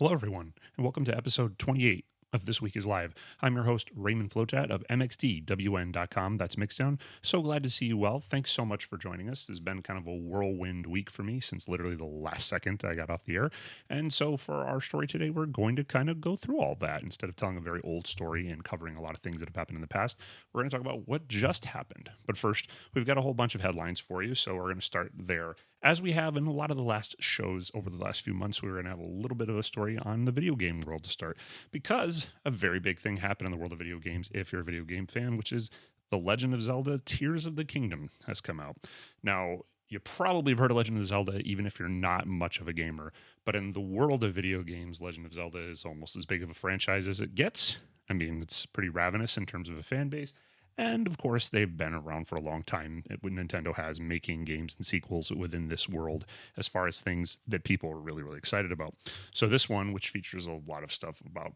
Hello, everyone, and welcome to episode 28 of This Week is Live. I'm your host, Raymond Flotat of MXDWN.com. That's Mixdown. So glad to see you well. Thanks so much for joining us. This has been kind of a whirlwind week for me since literally the last second I got off the air. And so for our story today, we're going to kind of go through all that. Instead of telling a very old story and covering a lot of things that have happened in the past, we're going to talk about what just happened. But first, we've got a whole bunch of headlines for you, so we're going to start there. As we have in a lot of the last shows over the last few months, we're going to have a little bit of a story on the video game world to start because a very big thing happened in the world of video games if you're a video game fan, which is The Legend of Zelda Tears of the Kingdom has come out. Now, you probably have heard of Legend of Zelda even if you're not much of a gamer, but in the world of video games, Legend of Zelda is almost as big of a franchise as it gets. I mean, it's pretty ravenous in terms of a fan base. And of course, they've been around for a long time. Nintendo has making games and sequels within this world as far as things that people are really, really excited about. So this one, which features a lot of stuff about,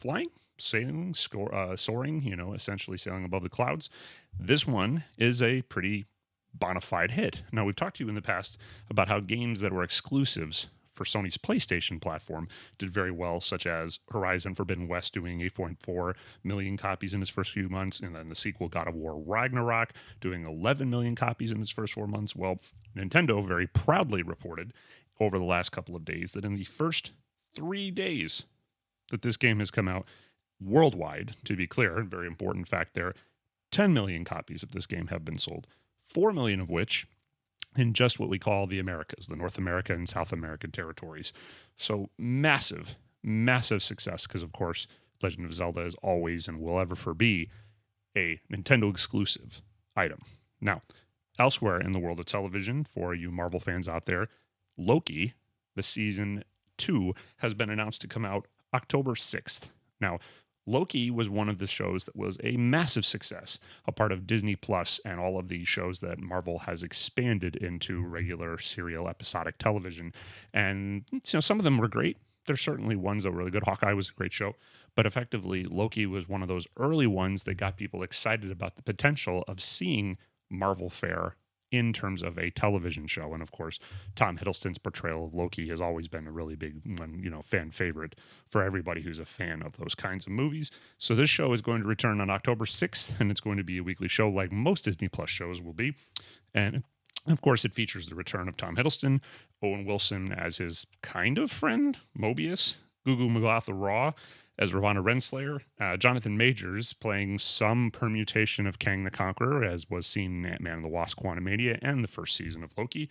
flying, sailing, soaring, essentially sailing above the clouds. This one is a pretty bona fide hit. Now, we've talked to you in the past about how games that were exclusives for Sony's PlayStation platform did very well, such as Horizon Forbidden West doing 8.4 million copies in its first few months, and then the sequel God of War Ragnarok doing 11 million copies in its first 4 months. Well, Nintendo very proudly reported over the last couple of days that in the first 3 days that this game has come out worldwide, to be clear, very important fact there, 10 million copies of this game have been sold, 4 million of which in just what we call the Americas, the North America and South American territories. So massive, massive success because, of course, Legend of Zelda is always and will ever be a Nintendo exclusive item. Now, elsewhere in the world of television, for you Marvel fans out there, Loki, the season 2, has been announced to come out October 6th. Now, Loki was one of the shows that was a massive success, a part of Disney Plus and all of these shows that Marvel has expanded into regular serial episodic television. And some of them were great. There's certainly ones that were really good. Hawkeye was a great show, but effectively Loki was one of those early ones that got people excited about the potential of seeing Marvel fare in terms of a television show. And of course, Tom Hiddleston's portrayal of Loki has always been a really big one, fan favorite for everybody who's a fan of those kinds of movies. So this show is going to return on October 6th, and it's going to be a weekly show like most Disney Plus shows will be. And of course, it features the return of Tom Hiddleston, Owen Wilson as his kind of friend, Mobius, Gugu Mbatha-Raw as Ravonna Renslayer, Jonathan Majors playing some permutation of Kang the Conqueror, as was seen in Ant-Man and the Wasp: Quantumania and the first season of Loki,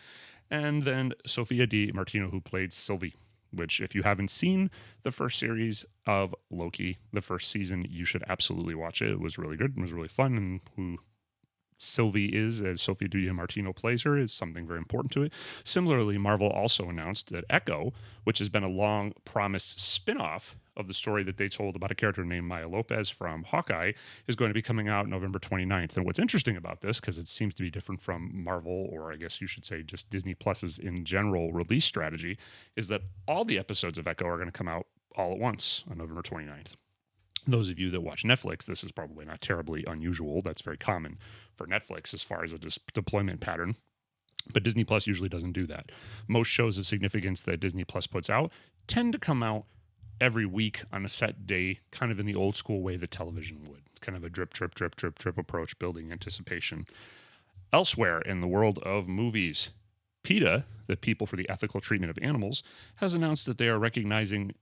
and then Sophia Di Martino, who played Sylvie, which, if you haven't seen the first series of Loki, the first season, you should absolutely watch it. It was really good. It was really fun, and who Sylvie is, as Sophia Di Martino plays her, is something very important to it. Similarly, Marvel also announced that Echo, which has been a long-promised spin-off of the story that they told about a character named Maya Lopez from Hawkeye, is going to be coming out November 29th. And what's interesting about this, because it seems to be different from Marvel, or I guess you should say just Disney Plus's in general release strategy, is that all the episodes of Echo are going to come out all at once on November 29th. Those of you that watch Netflix, this is probably not terribly unusual. That's very common for Netflix as far as a deployment pattern. But Disney Plus usually doesn't do that. Most shows of significance that Disney Plus puts out tend to come out every week on a set day, kind of in the old school way that television would. Kind of a drip, drip, drip, drip, drip approach, building anticipation. Elsewhere in the world of movies, PETA, the People for the Ethical Treatment of Animals, has announced that they are recognizing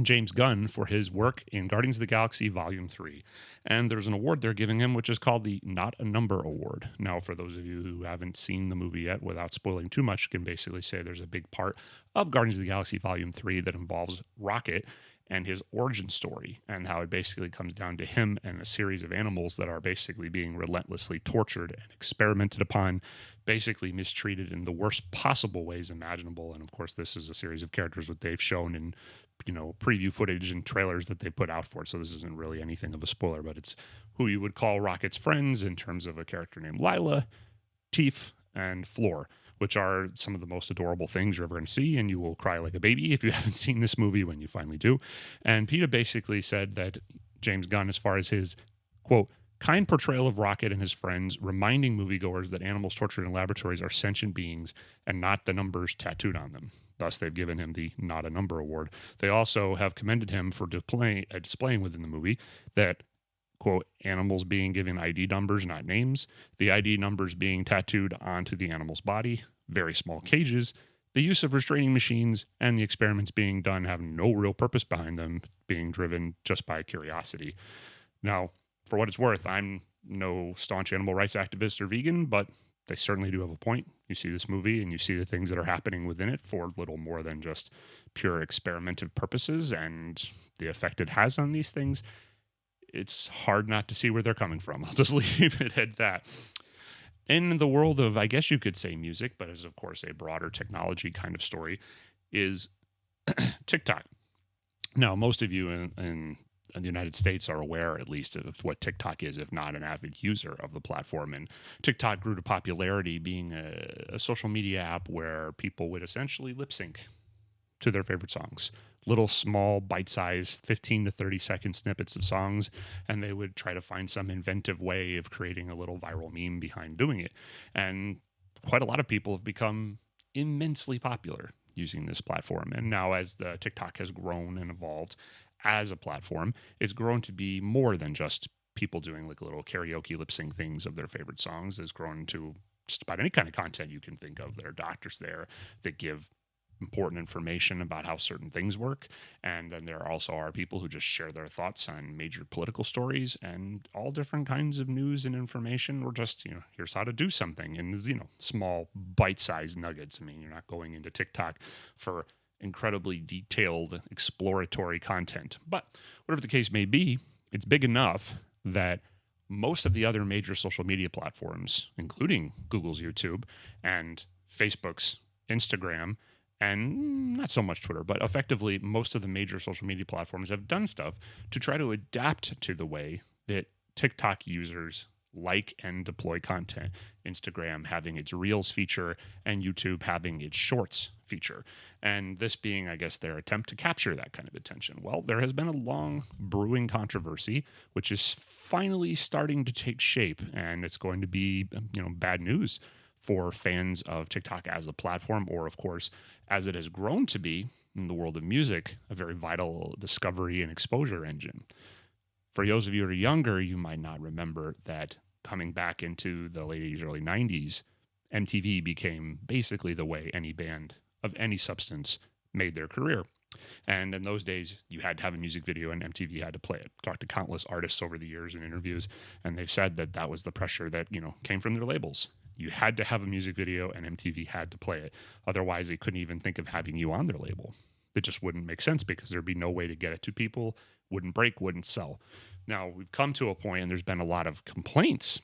James Gunn for his work in Guardians of the Galaxy Volume 3. And there's an award they're giving him, which is called the Not a Number Award. Now, for those of you who haven't seen the movie yet, without spoiling too much, can basically say there's a big part of Guardians of the Galaxy Volume 3 that involves Rocket and his origin story, and how it basically comes down to him and a series of animals that are basically being relentlessly tortured and experimented upon, basically mistreated in the worst possible ways imaginable. And of course, this is a series of characters that they've shown in preview footage and trailers that they put out for it. So this isn't really anything of a spoiler, but it's who you would call Rocket's friends in terms of a character named Lila, Teef, and Floor, which are some of the most adorable things you're ever going to see, and you will cry like a baby if you haven't seen this movie when you finally do. And PETA basically said that James Gunn, as far as his, quote, kind portrayal of Rocket and his friends, reminding moviegoers that animals tortured in laboratories are sentient beings and not the numbers tattooed on them. Thus, they've given him the Not a Number award. They also have commended him for displaying within the movie that, quote, animals being given ID numbers, not names, the ID numbers being tattooed onto the animal's body, very small cages, the use of restraining machines, and the experiments being done have no real purpose behind them, being driven just by curiosity. Now, for what it's worth, I'm no staunch animal rights activist or vegan, but they certainly do have a point. You see this movie and you see the things that are happening within it for little more than just pure experimental purposes and the effect it has on these things. It's hard not to see where they're coming from. I'll just leave it at that. In the world of, I guess you could say music, but is of course a broader technology kind of story, is TikTok. Now, most of you in the United States are aware, at least, of what TikTok is, if not an avid user of the platform. And TikTok grew to popularity being a social media app where people would essentially lip sync to their favorite songs. Little small bite-sized 15 to 30-second snippets of songs, and they would try to find some inventive way of creating a little viral meme behind doing it. And quite a lot of people have become immensely popular using this platform. And now as the TikTok has grown and evolved as a platform, it's grown to be more than just people doing like little karaoke lip sync things of their favorite songs. It's grown to just about any kind of content you can think of. There are doctors there that give important information about how certain things work. And then there also are people who just share their thoughts on major political stories and all different kinds of news and information, or just, here's how to do something in, small bite-sized nuggets. I mean, you're not going into TikTok for incredibly detailed exploratory content. But whatever the case may be, it's big enough that most of the other major social media platforms, including Google's YouTube and Facebook's Instagram, and not so much Twitter, but effectively most of the major social media platforms have done stuff to try to adapt to the way that TikTok users like and deploy content. Instagram having its Reels feature and YouTube having its Shorts feature. And this being, I guess, their attempt to capture that kind of attention. Well, there has been a long brewing controversy, which is finally starting to take shape, and it's going to be, bad news for fans of TikTok as a platform, or of course, as it has grown to be in the world of music, a very vital discovery and exposure engine. For those of you who are younger, you might not remember that coming back into the late 80s, early 90s, MTV became basically the way any band of any substance made their career. And in those days, you had to have a music video and MTV had to play it. Talked to countless artists over the years in interviews, and they've said that that was the pressure that, came from their labels. You had to have a music video and MTV had to play it. Otherwise, they couldn't even think of having you on their label. It just wouldn't make sense because there'd be no way to get it to people, wouldn't break, wouldn't sell. Now, we've come to a point, and there's been a lot of complaints,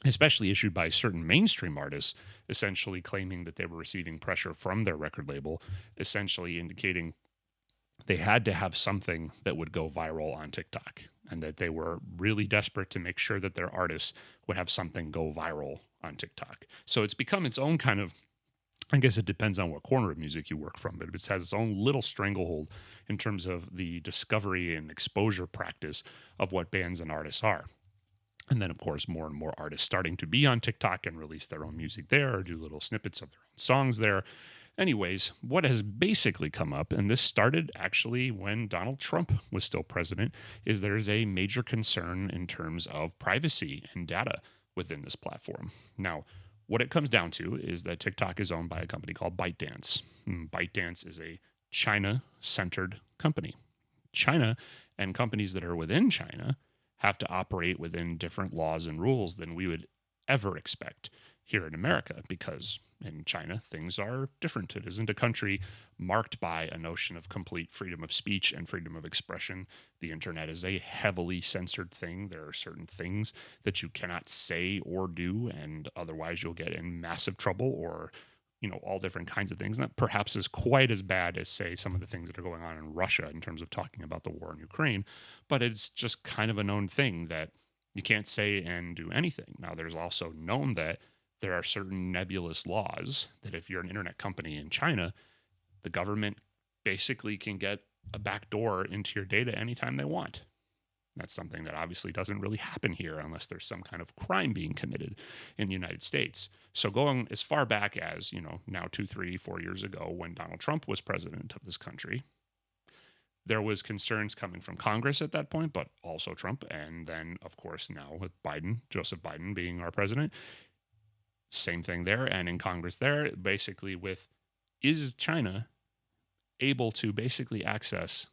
especially issued by certain mainstream artists, essentially claiming that they were receiving pressure from their record label, essentially indicating they had to have something that would go viral on TikTok, and that they were really desperate to make sure that their artists would have something go viral on TikTok. So it's become its own kind of, I guess it depends on what corner of music you work from, but it has its own little stranglehold in terms of the discovery and exposure practice of what bands and artists are. And then, of course, more and more artists starting to be on TikTok and release their own music there or do little snippets of their own songs there. Anyways, what has basically come up, and this started actually when Donald Trump was still president, is there's a major concern in terms of privacy and data within this platform. Now, what it comes down to is that TikTok is owned by a company called ByteDance. ByteDance is a China-centered company. China and companies that are within China have to operate within different laws and rules than we would ever expect here in America, because in China, things are different. It isn't a country marked by a notion of complete freedom of speech and freedom of expression. The internet is a heavily censored thing. There are certain things that you cannot say or do, and otherwise you'll get in massive trouble, or all different kinds of things. And that perhaps is quite as bad as, say, some of the things that are going on in Russia in terms of talking about the war in Ukraine. But it's just kind of a known thing that you can't say and do anything. Now, there's also known that there are certain nebulous laws that if you're an internet company in China, the government basically can get a back door into your data anytime they want. That's something that obviously doesn't really happen here unless there's some kind of crime being committed in the United States. So going as far back as, now 2, 3, 4 years ago when Donald Trump was president of this country, there was concerns coming from Congress at that point, but also Trump. And then, of course, now with Biden, Joseph Biden being our president, same thing there. And in Congress there, basically with, is China able to basically access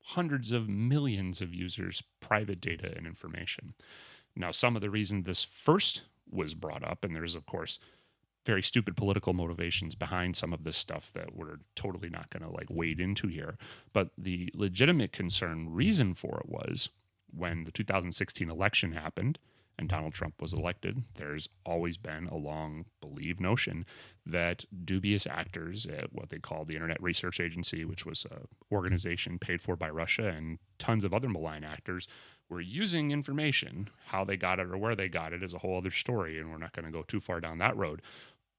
hundreds of millions of users' private data and information? Now, some of the reason this first was brought up, and there's, of course, very stupid political motivations behind some of this stuff that we're totally not going to wade into here. But the legitimate reason for it was when the 2016 election happened and Donald Trump was elected, there's always been a long believed notion that dubious actors at what they call the Internet Research Agency, which was an organization paid for by Russia, and tons of other malign actors were using information. How they got it or where they got it is a whole other story, and we're not going to go too far down that road.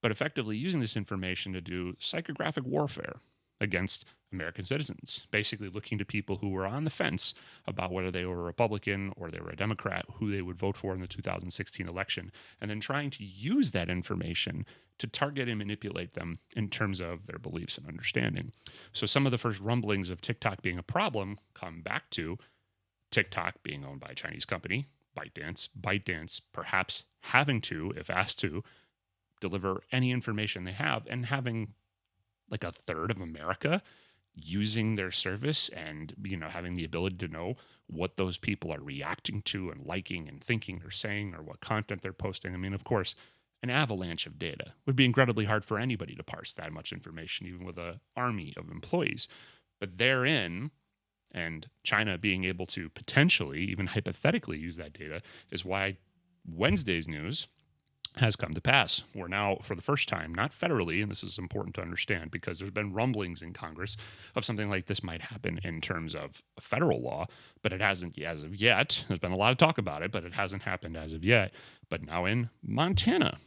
But effectively using this information to do psychographic warfare against American citizens, basically looking to people who were on the fence about whether they were a Republican or they were a Democrat, who they would vote for in the 2016 election, and then trying to use that information to target and manipulate them in terms of their beliefs and understanding. So some of the first rumblings of TikTok being a problem come back to TikTok being owned by a Chinese company, ByteDance perhaps having to, if asked to, deliver any information they have, and having a third of America using their service and having the ability to know what those people are reacting to and liking and thinking or saying or what content they're posting. I mean, of course, an avalanche of data would be incredibly hard for anybody to parse that much information, even with an army of employees. But therein, and China being able to potentially, even hypothetically, use that data is why Wednesday's news has come to pass. We're now, for the first time, not federally, and this is important to understand because there's been rumblings in Congress of something like this might happen in terms of a federal law, but it hasn't as of yet. There's been a lot of talk about it, but it hasn't happened as of yet. But now in Montana,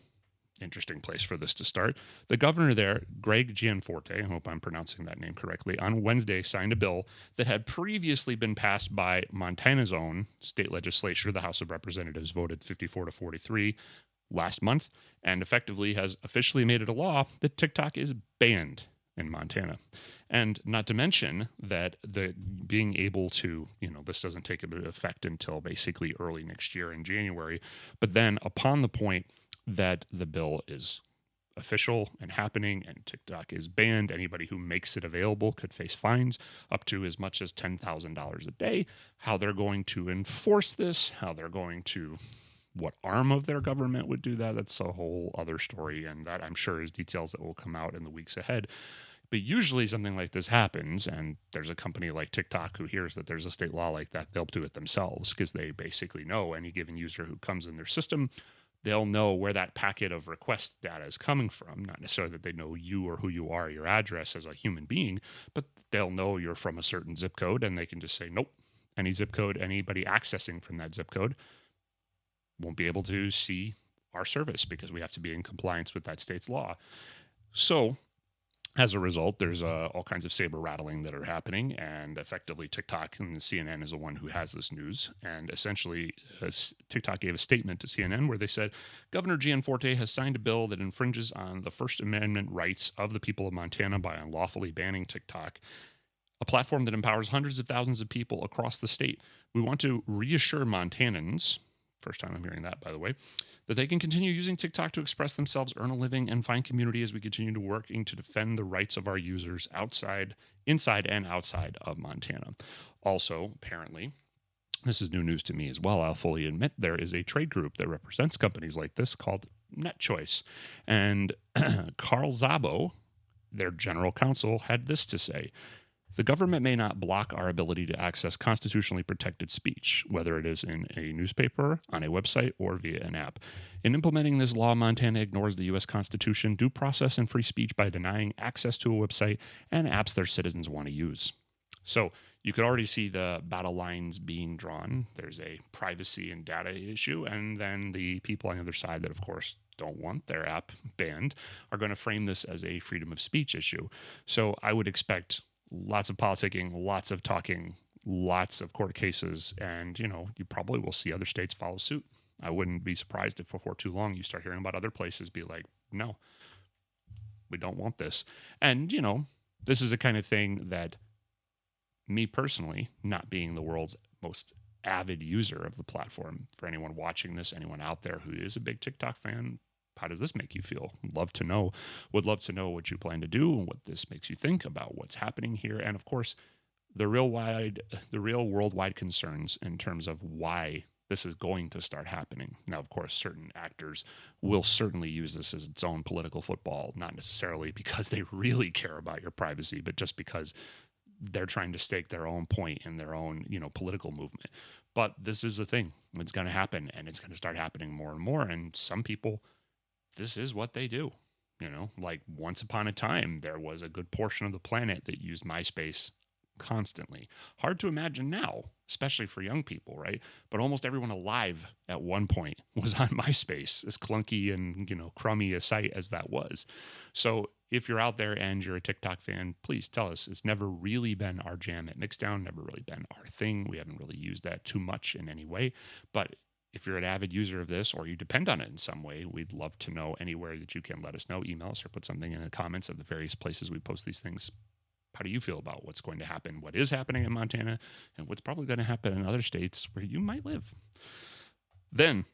interesting place for this to start. The governor there, Greg Gianforte, I hope I'm pronouncing that name correctly, on Wednesday signed a bill that had previously been passed by Montana's own state legislature. The House of Representatives voted 54-43 last month, and effectively has officially made it a law that TikTok is banned in Montana. And not to mention that the being able to, this doesn't take effect until basically early next year in January, but then upon the point that the bill is official and happening and TikTok is banned, anybody who makes it available could face fines up to as much as $10,000 a day. How they're going to enforce this, what arm of their government would do that, that's a whole other story, and that I'm sure is details that will come out in the weeks ahead. But usually something like this happens, and there's a company like TikTok who hears that there's a state law like that, they'll do it themselves because they basically know any given user who comes in their system, they'll know where that packet of request data is coming from. Not necessarily that they know you or who you are, your address as a human being, but they'll know you're from a certain zip code, and they can just say, nope, any zip code, anybody accessing from that zip code won't be able to see our service because we have to be in compliance with that state's law. So as a result, there's all kinds of saber rattling that are happening, and effectively TikTok and CNN is the one who has this news. And essentially, TikTok gave a statement to CNN where they said, Governor Gianforte has signed a bill that infringes on the First Amendment rights of the people of Montana by unlawfully banning TikTok, a platform that empowers hundreds of thousands of people across the state. We want to reassure Montanans, first time I'm hearing that, by the way, that they can continue using TikTok to express themselves, earn a living, and find community as we continue to working to defend the rights of our users inside and outside of Montana. Also, apparently, this is new news to me as well, I'll fully admit, there is a trade group that represents companies like this called NetChoice. And Carl Szabo, their general counsel, had this to say. The government may not block our ability to access constitutionally protected speech, whether it is in a newspaper, on a website, or via an app. In implementing this law, Montana ignores the U.S. Constitution, due process, and free speech by denying access to a website and apps their citizens want to use. So you could already see the battle lines being drawn. There's a privacy and data issue, and then the people on the other side that, of course, don't want their app banned are going to frame this as a freedom of speech issue. So I would expect lots of politicking, lots of talking lots of court cases, and you probably will see other states follow suit. I wouldn't be surprised if before too long you start hearing about other places be like, no, we don't want this. And this is the kind of thing that me personally, not being the world's most avid user of the platform, for anyone watching this, anyone out there who is a big TikTok fan, how does this make you feel? Would love to know what you plan to do and what this makes you think about what's happening here. And of course, the real worldwide concerns in terms of why this is going to start happening. Now, of course, certain actors will certainly use this as its own political football, not necessarily because they really care about your privacy, but just because they're trying to stake their own point in their own, political movement. But this is the thing. It's going to happen, and it's going to start happening more and more. And some people, this is what they do. Like once upon a time, there was a good portion of the planet that used MySpace constantly. Hard to imagine now, especially for young people, right? But almost everyone alive at one point was on MySpace, as clunky and, crummy a site as that was. So if you're out there and you're a TikTok fan, please tell us. It's never really been our jam at Mixdown, never really been our thing. We haven't really used that too much in any way. But if you're an avid user of this or you depend on it in some way, we'd love to know anywhere that you can let us know. Email us or put something in the comments of the various places we post these things. How do you feel about what's going to happen, what is happening in Montana, and what's probably going to happen in other states where you might live? Then,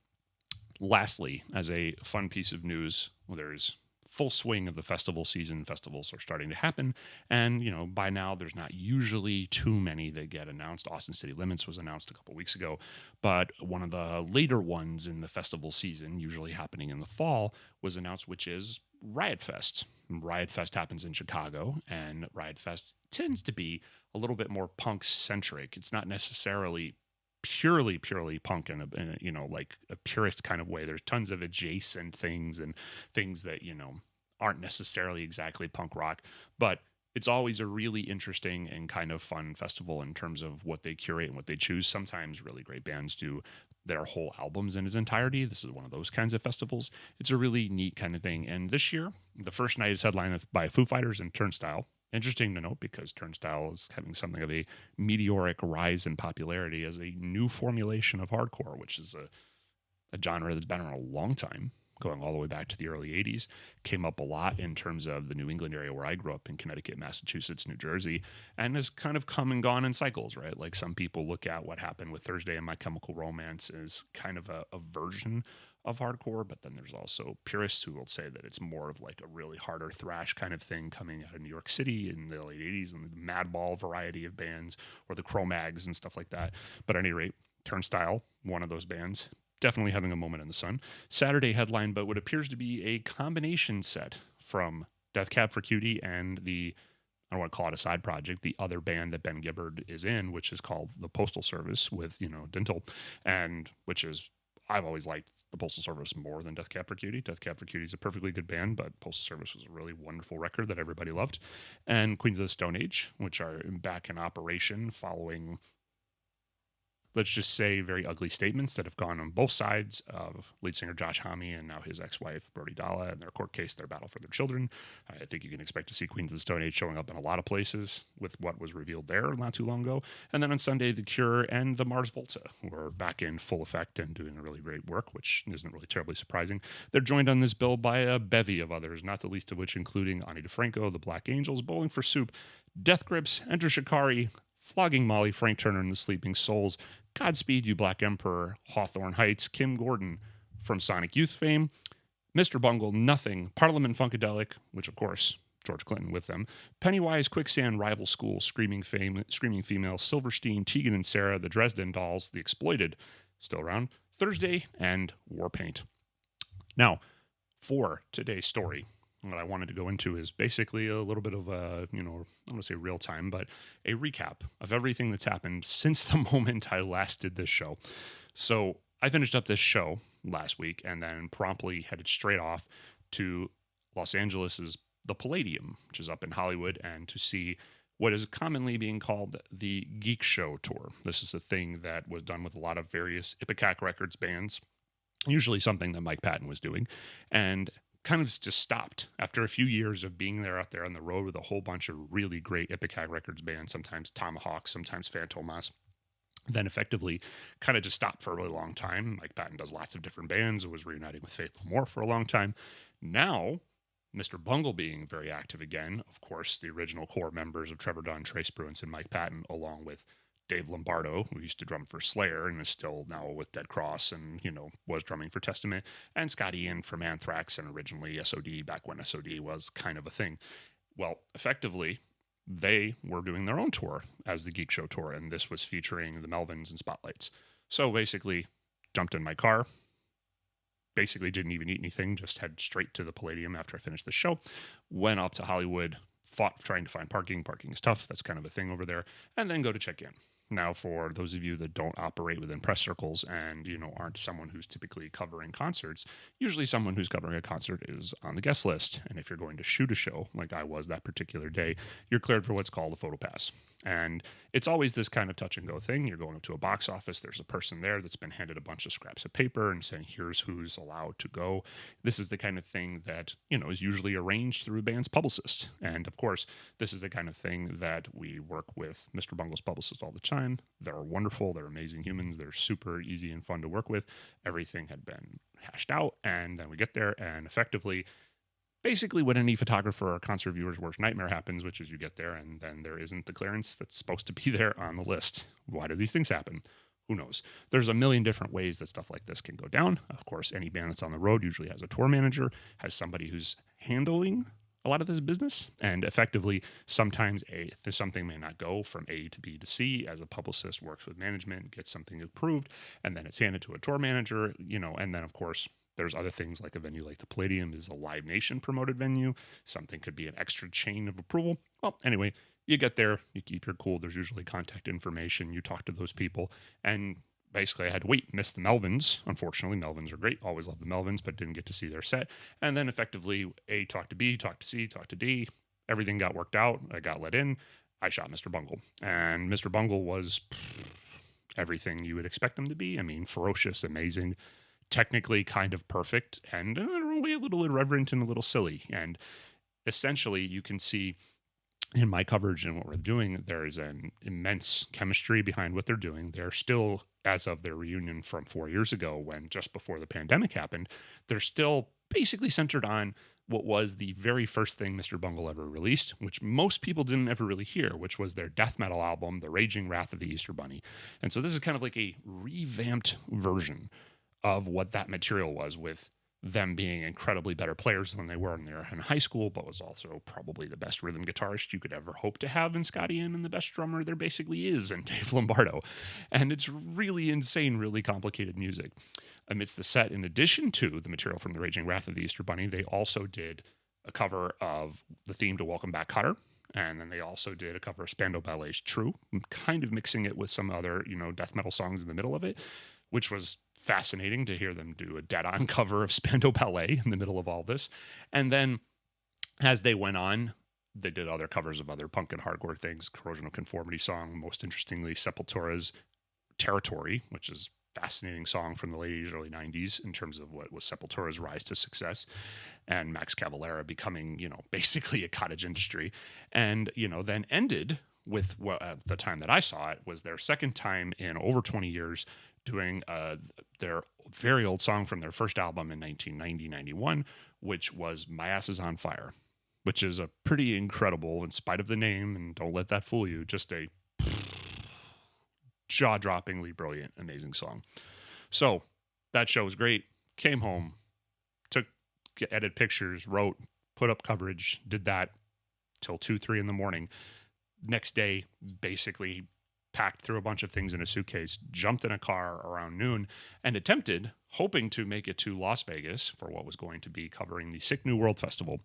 lastly, as a fun piece of news, there's full swing of the festival season. Festivals are starting to happen, and by now there's not usually too many that get announced. Austin City Limits was announced a couple weeks ago, but one of the later ones in the festival season, usually happening in the fall, was announced, which is Riot Fest. Riot Fest happens in Chicago, and Riot Fest tends to be a little bit more punk centric. It's not necessarily purely punk in a like a purist kind of way. There's tons of adjacent things and things that aren't necessarily exactly punk rock, but it's always a really interesting and kind of fun festival in terms of what they curate and what they choose. Sometimes really great bands do their whole albums in its entirety. This is one of those kinds of festivals. It's a really neat kind of thing. And this year, the first night is headlined by Foo Fighters and Turnstile. Interesting to note because Turnstile is having something of a meteoric rise in popularity as a new formulation of hardcore, which is a genre that's been around a long time, going all the way back to the early 80s. Came up a lot in terms of the New England area where I grew up in Connecticut, Massachusetts, New Jersey, and has kind of come and gone in cycles, right? Like some people look at what happened with Thursday and My Chemical Romance as kind of a version of hardcore, but then there's also purists who will say that it's more of like a really harder thrash kind of thing coming out of New York City in the late 80s and the Madball variety of bands or the Cro-Mags and stuff like that. But at any rate, Turnstile, one of those bands, definitely having a moment in the sun. Saturday headline, but what appears to be a combination set from Death Cab for Cutie and I don't want to call it a side project, the other band that Ben Gibbard is in, which is called the Postal Service with, Dental, and which is, I've always liked the Postal Service more than Death Cab for Cutie. Death Cab for Cutie is a perfectly good band, but Postal Service was a really wonderful record that everybody loved. And Queens of the Stone Age, which are back in operation following, let's just say, very ugly statements that have gone on both sides of lead singer Josh Homme and now his ex-wife Brody Dalla and their court case, their battle for their children. I think you can expect to see Queens of the Stone Age showing up in a lot of places with what was revealed there not too long ago. And then on Sunday, The Cure and the Mars Volta were back in full effect and doing really great work, which isn't really terribly surprising. They're joined on this bill by a bevy of others, not the least of which including Ani DeFranco, the Black Angels, Bowling for Soup, Death Grips, Enter Shikari, Flogging Molly, Frank Turner and the Sleeping Souls, Godspeed You Black Emperor, Hawthorne Heights, Kim Gordon from Sonic Youth fame, Mr. Bungle, Nothing, Parliament Funkadelic, which of course George Clinton with them, Pennywise, Quicksand, Rival School, Screaming Female, Silverstein, Tegan and Sarah, the Dresden Dolls, The Exploited, still around, Thursday, and Warpaint. Now, for today's story, what I wanted to go into is basically a little bit of a, I don't want to say real time, but a recap of everything that's happened since the moment I last did this show. So I finished up this show last week and then promptly headed straight off to Los Angeles's The Palladium, which is up in Hollywood, and to see what is commonly being called the Geek Show Tour. This is a thing that was done with a lot of various Ipecac Records bands, usually something that Mike Patton was doing, and kind of just stopped after a few years of being there out there on the road with a whole bunch of really great Epic High Records bands, sometimes Tomahawk, sometimes Phantomas. Then effectively kind of just stopped for a really long time. Mike Patton does lots of different bands, was reuniting with Faith No More for a long time. Now, Mr. Bungle being very active again, of course, the original core members of Trevor Dunn, Trace Bruins, and Mike Patton, along with Dave Lombardo, who used to drum for Slayer and is still now with Dead Cross and, was drumming for Testament, and Scott Ian from Anthrax and originally SOD back when SOD was kind of a thing. Well, effectively, they were doing their own tour as the Geek Show Tour, and this was featuring the Melvins and Spotlights. So basically, jumped in my car, basically didn't even eat anything, just head straight to the Palladium after I finished the show, went up to Hollywood, fought trying to find parking. Parking is tough. That's kind of a thing over there. And then go to check in. Now, for those of you that don't operate within press circles and, aren't someone who's typically covering concerts, usually someone who's covering a concert is on the guest list. And if you're going to shoot a show, like I was that particular day, you're cleared for what's called a photo pass. And it's always this kind of touch and go thing. You're going up to a box office. There's a person there that's been handed a bunch of scraps of paper and saying, here's who's allowed to go. This is the kind of thing that, is usually arranged through a band's publicist. And of course, this is the kind of thing that we work with Mr. Bungle's publicist all the time. They're wonderful. They're amazing humans. They're super easy and fun to work with. Everything had been hashed out. And then we get there and effectively, basically what any photographer or concert viewer's worst nightmare happens, which is you get there and then there isn't the clearance that's supposed to be there on the list. Why do these things happen? Who knows? There's a million different ways that stuff like this can go down. Of course, any band that's on the road usually has a tour manager, has somebody who's handling a lot of this business, and effectively sometimes something may not go from A to B to C as a publicist works with management, gets something approved, and then it's handed to a tour manager, and then of course there's other things like a venue like the Palladium is a Live Nation promoted venue. Something could be an extra chain of approval. Well, anyway, you get there, you keep your cool. There's usually contact information. You talk to those people. And basically I had to wait, missed the Melvins. Unfortunately, Melvins are great. Always love the Melvins, but didn't get to see their set. And then effectively A talked to B, talked to C, talked to D. Everything got worked out. I got let in. I shot Mr. Bungle. And Mr. Bungle was everything you would expect them to be. I mean, ferocious, amazing, technically kind of perfect, and a little irreverent and a little silly. And essentially you can see in my coverage and what we're doing, there is an immense chemistry behind what they're doing. They're still, as of their reunion from 4 years ago, when just before the pandemic happened, they're still basically centered on what was the very first thing Mr. Bungle ever released, which most people didn't ever really hear, which was their death metal album, The Raging Wrath of the Easter Bunny. And so this is kind of like a revamped version of what that material was, with them being incredibly better players than they were when they were in high school, but was also probably the best rhythm guitarist you could ever hope to have in Scott Ian, and the best drummer there basically is in Dave Lombardo. And it's really insane, really complicated music. Amidst the set, in addition to the material from The Raging Wrath of the Easter Bunny, they also did a cover of the theme to Welcome Back, Kotter. And then they also did a cover of Spandau Ballet's True, kind of mixing it with some other, death metal songs in the middle of it, which was fascinating to hear them do a dead-on cover of Spandau Ballet in the middle of all this. And then as they went on, they did other covers of other punk and hardcore things. Corrosion of Conformity song, most interestingly, Sepultura's Territory, which is a fascinating song from the late 80s, early 90s in terms of what was Sepultura's rise to success, and Max Cavalera becoming, basically a cottage industry. And, then ended with what at the time that I saw it was their second time in over 20 years doing their very old song from their first album in 1990-91, which was My Ass Is on Fire, which is a pretty incredible, in spite of the name, and don't let that fool you, just a jaw-droppingly brilliant, amazing song. So that show was great. Came home, edited pictures, wrote, put up coverage, did that till 2, 3 in the morning. Next day, basically packed through a bunch of things in a suitcase, jumped in a car around noon, and attempted, hoping to make it to Las Vegas for what was going to be covering the Sick New World Festival,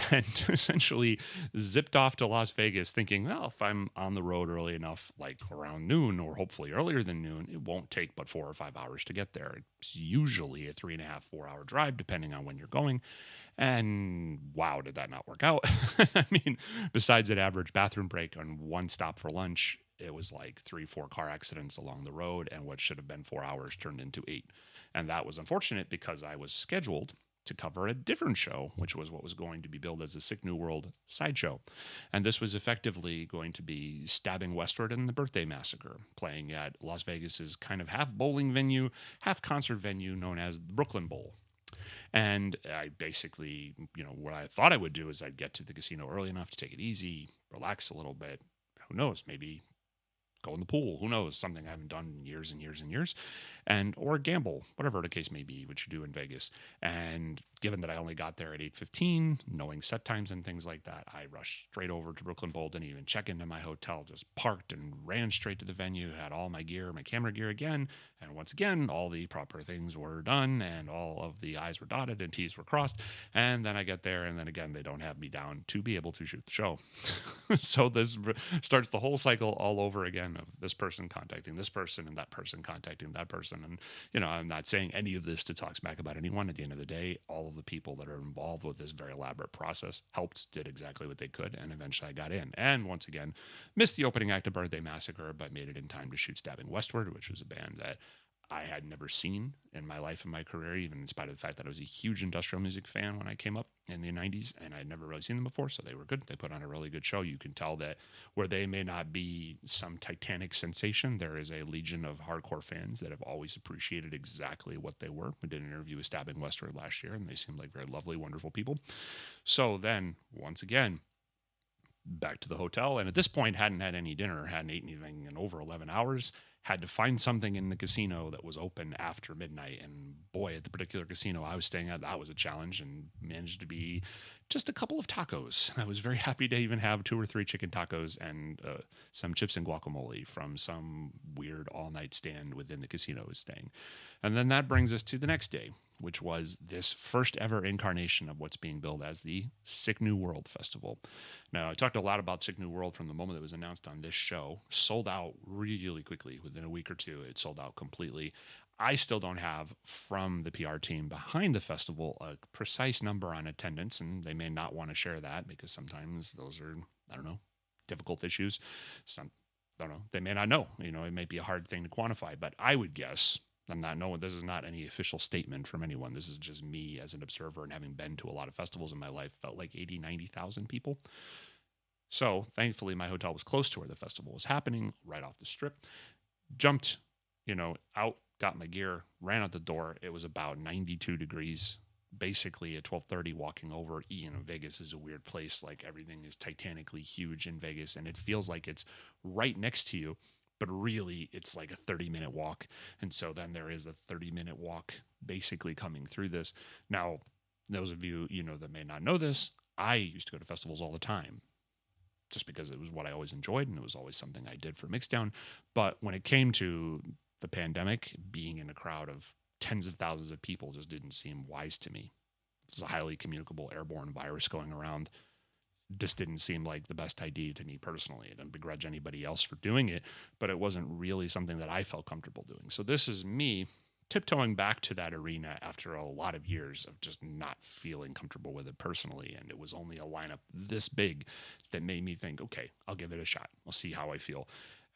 and essentially zipped off to Las Vegas thinking, well, if I'm on the road early enough, like around noon, or hopefully earlier than noon, it won't take but 4 or 5 hours to get there. It's usually a 3.5, 4-hour drive, depending on when you're going. And wow, did that not work out? I mean, besides an average bathroom break and one stop for lunch, it was like 3, 4 car accidents along the road, and what should have been 4 hours turned into 8. And that was unfortunate because I was scheduled to cover a different show, which was what was going to be billed as a Sick New World sideshow. And this was effectively going to be Stabbing Westward and the Birthday Massacre, playing at Las Vegas's kind of half bowling venue, half concert venue known as the Brooklyn Bowl. And I basically, what I thought I would do is I'd get to the casino early enough to take it easy, relax a little bit. Who knows? Maybe go in the pool. Who knows? Something I haven't done in years and years and years. Or gamble, whatever the case may be, which you do in Vegas. And given that I only got there at 8:15, knowing set times and things like that, I rushed straight over to Brooklyn Bowl, didn't even check into my hotel, just parked and ran straight to the venue, had all my gear, my camera gear again. And once again, all the proper things were done and all of the I's were dotted and T's were crossed. And then I get there and then again, they don't have me down to be able to shoot the show. So this starts the whole cycle all over again of this person contacting this person and that person contacting that person. And, I'm not saying any of this to talk smack about anyone. At the end of the day, all of the people that are involved with this very elaborate process helped, did exactly what they could, and eventually I got in. And once again, missed the opening act of Birthday Massacre, but made it in time to shoot Stabbing Westward, which was a band that I had never seen in my life and my career, even in spite of the fact that I was a huge industrial music fan when I came up in the 90s, and I'd never really seen them before, so they were good. They put on a really good show. You can tell that where they may not be some titanic sensation, there is a legion of hardcore fans that have always appreciated exactly what they were. We did an interview with Stabbing Westward last year, and they seemed like very lovely, wonderful people. So then, once again, back to the hotel, and at this point hadn't had any dinner, hadn't eaten anything in over 11 hours, had to find something in the casino that was open after midnight. And boy, at the particular casino I was staying at, that was a challenge, and managed to be just a couple of tacos. I was very happy to even have 2 or 3 chicken tacos and some chips and guacamole from some weird all-night stand within the casino I was staying. And then that brings us to the next day, which was this first ever incarnation of what's being billed as the Sick New World Festival. Now, I talked a lot about Sick New World from the moment it was announced on this show. Sold out really quickly. Within a week or two, it sold out completely. I still don't have from the PR team behind the festival a precise number on attendance, and they may not want to share that because sometimes those are, difficult issues. They may not know. It may be a hard thing to quantify, but I would guess, I'm not knowing, this is not any official statement from anyone. This is just me as an observer and having been to a lot of festivals in my life, felt like 80, 90,000 people. So thankfully my hotel was close to where the festival was happening, right off the strip. Jumped, out, got my gear, ran out the door. It was about 92 degrees, basically at 12:30 walking over. Vegas is a weird place. Like everything is titanically huge in Vegas, and it feels like it's right next to you. But really, it's like a 30-minute walk. And so then there is a 30-minute walk basically coming through this. Now, those of you, that may not know this, I used to go to festivals all the time just because it was what I always enjoyed and it was always something I did for Mixdown. But when it came to the pandemic, being in a crowd of tens of thousands of people just didn't seem wise to me. It's a highly communicable airborne virus going around. Just didn't seem like the best idea to me personally. I don't begrudge anybody else for doing it, but it wasn't really something that I felt comfortable doing. So this is me tiptoeing back to that arena after a lot of years of just not feeling comfortable with it personally. And it was only a lineup this big that made me think, okay, I'll give it a shot. I'll see how I feel.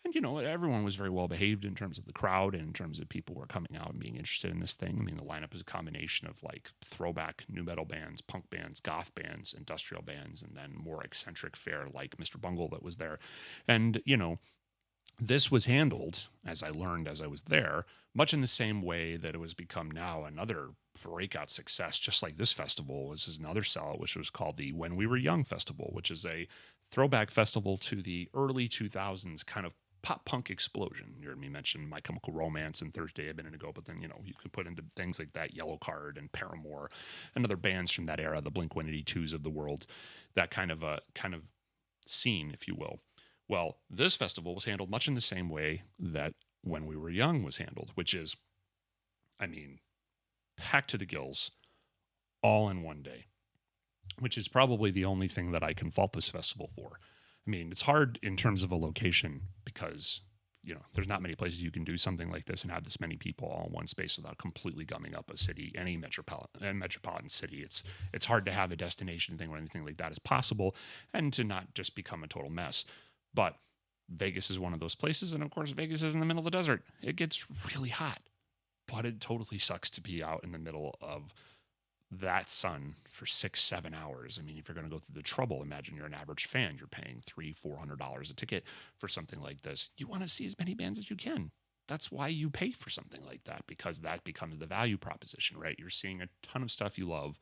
And, everyone was very well behaved in terms of the crowd and in terms of people who were coming out and being interested in this thing. I mean, the lineup is a combination of like throwback nu metal bands, punk bands, goth bands, industrial bands, and then more eccentric fare like Mr. Bungle that was there. And, this was handled, as I learned as I was there, much in the same way that it was become now another breakout success, just like this festival. This is another sellout, which was called the When We Were Young Festival, which is a throwback festival to the early 2000s kind of pop punk explosion. You heard me mention My Chemical Romance and Thursday a minute ago, but then, you can put into things like that Yellow Card and Paramore and other bands from that era, the Blink-182s of the world, that kind of scene, if you will. Well, this festival was handled much in the same way that When We Were Young was handled, which is, packed to the gills, all in one day, which is probably the only thing that I can fault this festival for. It's hard in terms of a location because, there's not many places you can do something like this and have this many people all in one space without completely gumming up a city, any metropolitan city. It's hard to have a destination thing or anything like that as possible and to not just become a total mess. But Vegas is one of those places, and of course, Vegas is in the middle of the desert. It gets really hot, but it totally sucks to be out in the middle of that sun for 6-7 hours. I mean, if you're going to go through the trouble, imagine you're an average fan, you're paying $300-$400 a ticket for something like this. You want to see as many bands as you can. That's why you pay for something like that, because that becomes the value proposition, right? You're seeing a ton of stuff you love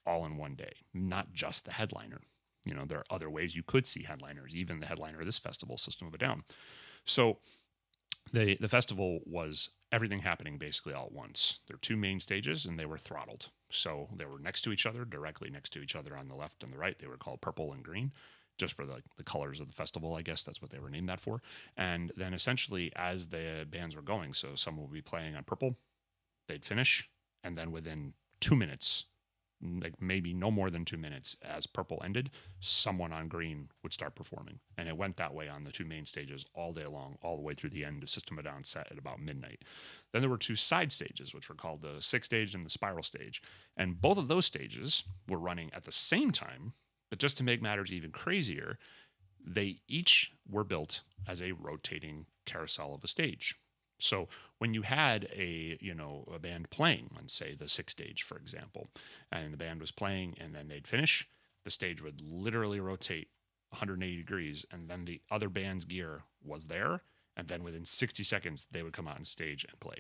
all in one day, not just the headliner. There are other ways you could see headliners, even the headliner of this festival, System of a Down. So the festival was everything happening basically all at once. There were two main stages, and they were throttled. So they were next to each other, directly next to each other on the left and the right. They were called purple and green, just for the colors of the festival, I guess that's what they were named that for. And then essentially, as the bands were going, so someone would be playing on purple, they'd finish, and then within 2 minutes, like maybe no more than 2 minutes, as purple ended, someone on green would start performing. And it went that way on the two main stages all day long, all the way through the end of System of a Down set at about midnight. Then there were two side stages, which were called the Six stage and the Spiral stage. And both of those stages were running at the same time, but just to make matters even crazier, they each were built as a rotating carousel of a stage. So when you had a band playing on, say, the Six stage, for example, and the band was playing and then they'd finish, the stage would literally rotate 180 degrees, and then the other band's gear was there, and then within 60 seconds they would come out on stage and play.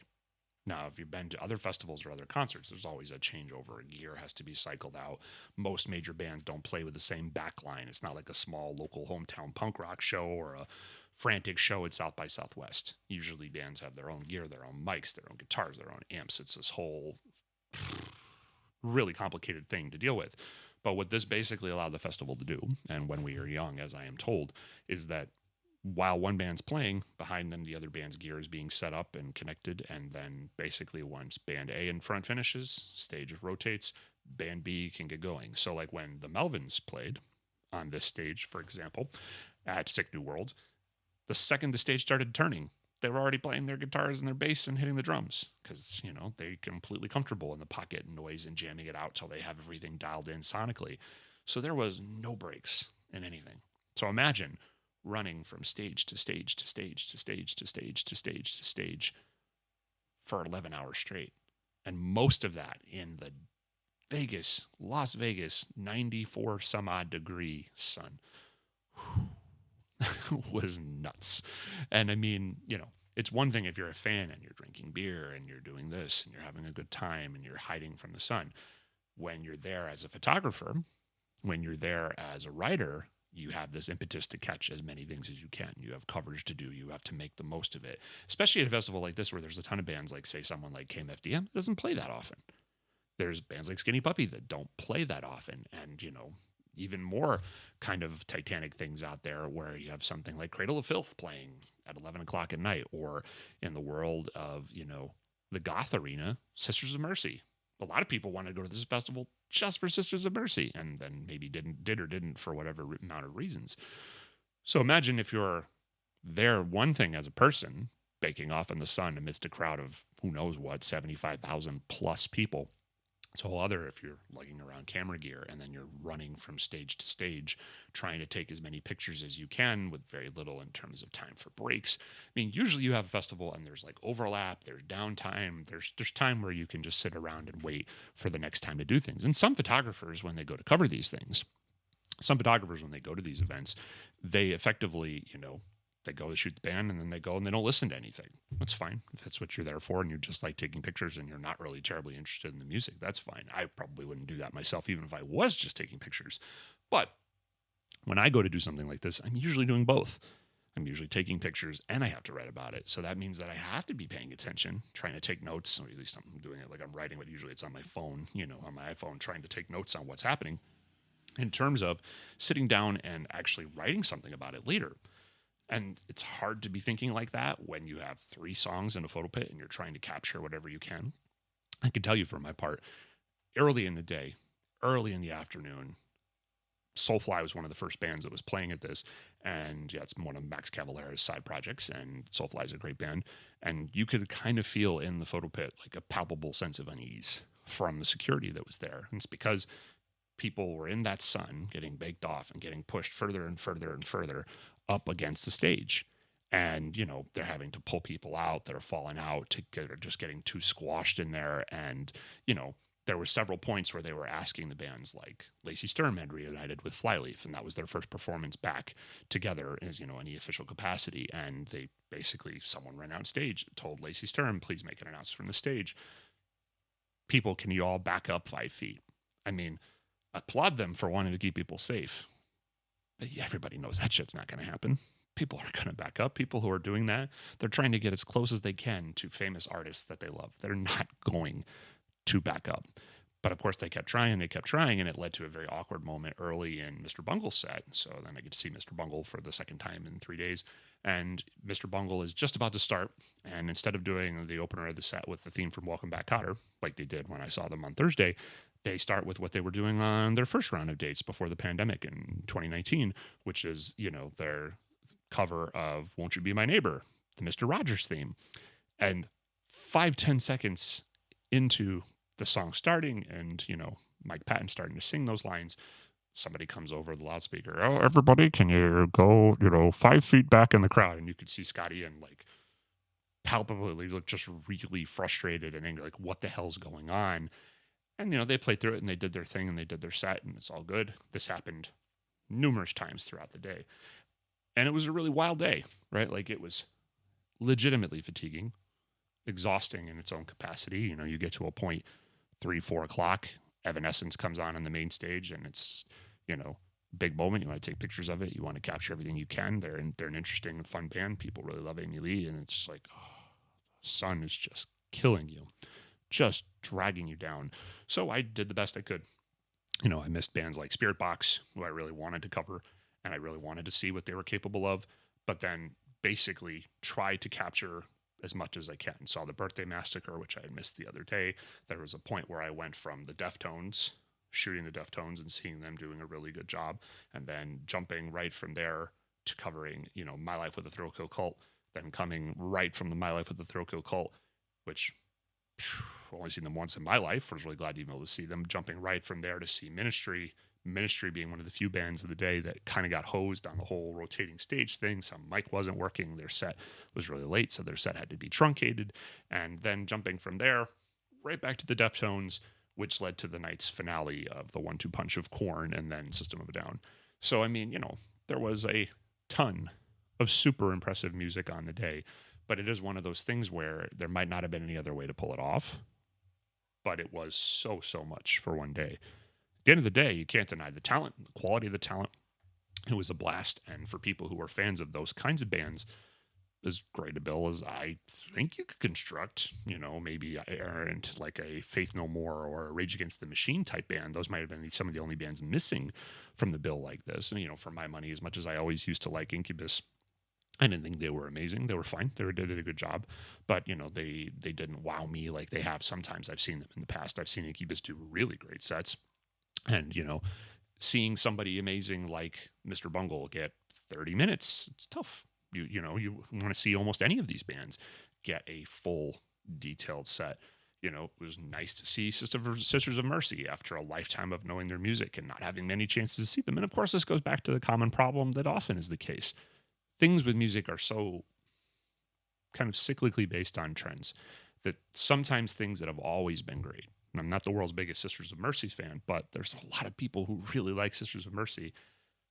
Now, if you've been to other festivals or other concerts, there's always a changeover. Gear has to be cycled out. Most major bands don't play with the same backline. It's not like a small local hometown punk rock show or a frantic show at South by Southwest. Usually bands have their own gear, their own mics, their own guitars, their own amps. It's this whole really complicated thing to deal with. But what this basically allowed the festival to do, and when we are young, as I am told, is that while one band's playing, behind them the other band's gear is being set up and connected, and then basically once band A in front finishes, stage rotates, band B can get going. So like when the Melvins played on this stage, for example, at Sick New World, the second the stage started turning, they were already playing their guitars and their bass and hitting the drums, because they're completely comfortable in the pocket noise and jamming it out till they have everything dialed in sonically. So there was no breaks in anything. So imagine running from stage to stage to stage to stage to stage to stage to stage for 11 hours straight. And most of that in the Las Vegas, 94 some odd degree sun. Was nuts. And I mean, it's one thing if you're a fan and you're drinking beer and you're doing this and you're having a good time and you're hiding from the sun. When you're there as a photographer, when you're there as a writer, you have this impetus to catch as many things as you can. You have coverage to do. You have to make the most of it, especially at a festival like this where there's a ton of bands, like say someone like KMFDM doesn't play that often. There's bands like Skinny Puppy that don't play that often. And, even more kind of titanic things out there where you have something like Cradle of Filth playing at 11 o'clock at night, or in the world of, the goth arena, Sisters of Mercy. A lot of people wanted to go to this festival just for Sisters of Mercy, and then maybe did or didn't for whatever amount of reasons. So imagine if you're there, one thing as a person, baking off in the sun amidst a crowd of who knows what, 75,000 plus people. So other if you're lugging around camera gear and then you're running from stage to stage, trying to take as many pictures as you can with very little in terms of time for breaks. I mean, usually you have a festival and there's like overlap, there's downtime, there's time where you can just sit around and wait for the next time to do things. And some photographers, when they go to cover these things, when they go to these events, they effectively, they go to shoot the band and then they go and they don't listen to anything. That's fine. If that's what you're there for and you're just like taking pictures and you're not really terribly interested in the music, that's fine. I probably wouldn't do that myself, even if I was just taking pictures. But when I go to do something like this, I'm usually doing both. I'm usually taking pictures and I have to write about it. So that means that I have to be paying attention, trying to take notes, or at least I'm doing it like I'm writing, but usually it's on my phone, on my iPhone, trying to take notes on what's happening in terms of sitting down and actually writing something about it later. And it's hard to be thinking like that when you have 3 songs in a photo pit and you're trying to capture whatever you can. I can tell you for my part, early in the day, early in the afternoon, Soulfly was one of the first bands that was playing at this. And yeah, it's one of Max Cavalera's side projects, and Soulfly is a great band. And you could kind of feel in the photo pit like a palpable sense of unease from the security that was there. And it's because people were in that sun getting baked off and getting pushed further and further and further up against the stage. And, they're having to pull people out that are falling out, they're just getting too squashed in there. And, there were several points where they were asking the bands, like Lacey Sturm had reunited with Flyleaf, and that was their first performance back together as, any official capacity. And they basically, someone ran out stage, told Lacey Sturm, please make an announcement from the stage. People, can you all back up 5 feet? I mean, applaud them for wanting to keep people safe. But everybody knows that shit's not going to happen. People are going to back up. People who are doing that, they're trying to get as close as they can to famous artists that they love. They're not going to back up. But of course, they kept trying, and it led to a very awkward moment early in Mr. Bungle's set. So then I get to see Mr. Bungle for the second time in 3 days. And Mr. Bungle is just about to start. And instead of doing the opener of the set with the theme from Welcome Back, Kotter, like they did when I saw them on Thursday, they start with what they were doing on their first round of dates before the pandemic in 2019, which is, their cover of Won't You Be My Neighbor, the Mr. Rogers theme. And 5-10 seconds into the song starting and, Mike Patton starting to sing those lines, somebody comes over the loudspeaker. Oh, everybody, can you go, 5 feet back in the crowd? And you could see Scotty and palpably look just really frustrated and angry, like, what the hell's going on? And, they played through it and they did their thing and they did their set and it's all good. This happened numerous times throughout the day. And it was a really wild day, right? Like, it was legitimately fatiguing, exhausting in its own capacity. You get to a point, 3-4 o'clock, Evanescence comes on the main stage and it's, big moment. You want to take pictures of it. You want to capture everything you can. They're an interesting and fun band. People really love Amy Lee. And it's like, the sun is just killing you, just dragging you down. So I did the best I could. I missed bands like Spirit Box, who I really wanted to cover, and I really wanted to see what they were capable of, but then basically tried to capture as much as I can. Saw the Birthday Massacre, which I had missed the other day. There was a point where I went from the Deftones, shooting the Deftones and seeing them doing a really good job, and then jumping right from there to covering, My Life with the Thrill Kill Cult, then coming right from the My Life with the Thrill Kill Cult, which I've only seen them once in my life. I was really glad to be able to see them, jumping right from there to see Ministry being one of the few bands of the day that kind of got hosed on the whole rotating stage thing. Some mic wasn't working. Their set was really late, so their set had to be truncated. And then jumping from there right back to the Deftones, which led to the night's finale of the 1-2 punch of Korn and then System of a Down. So, I mean, there was a ton of super impressive music on the day, but it is one of those things where there might not have been any other way to pull it off, but it was so much for one day. At the end of the day, you can't deny the talent, the quality of the talent. It was a blast. And for people who are fans of those kinds of bands, as great a bill as I think you could construct, maybe into like a Faith No More or a Rage Against the Machine type band. Those might have been some of the only bands missing from the bill like this. And, for my money, as much as I always used to like Incubus, I didn't think they were amazing. They were fine. They did a good job. But, they didn't wow me like they have sometimes. I've seen them in the past. I've seen Incubus do really great sets. And, seeing somebody amazing like Mr. Bungle get 30 minutes, it's tough. You want to see almost any of these bands get a full detailed set. It was nice to see Sisters of Mercy after a lifetime of knowing their music and not having many chances to see them. And of course, this goes back to the common problem that often is the case. Things with music are so kind of cyclically based on trends that sometimes things that have always been great, and I'm not the world's biggest Sisters of Mercy fan, but there's a lot of people who really like Sisters of Mercy.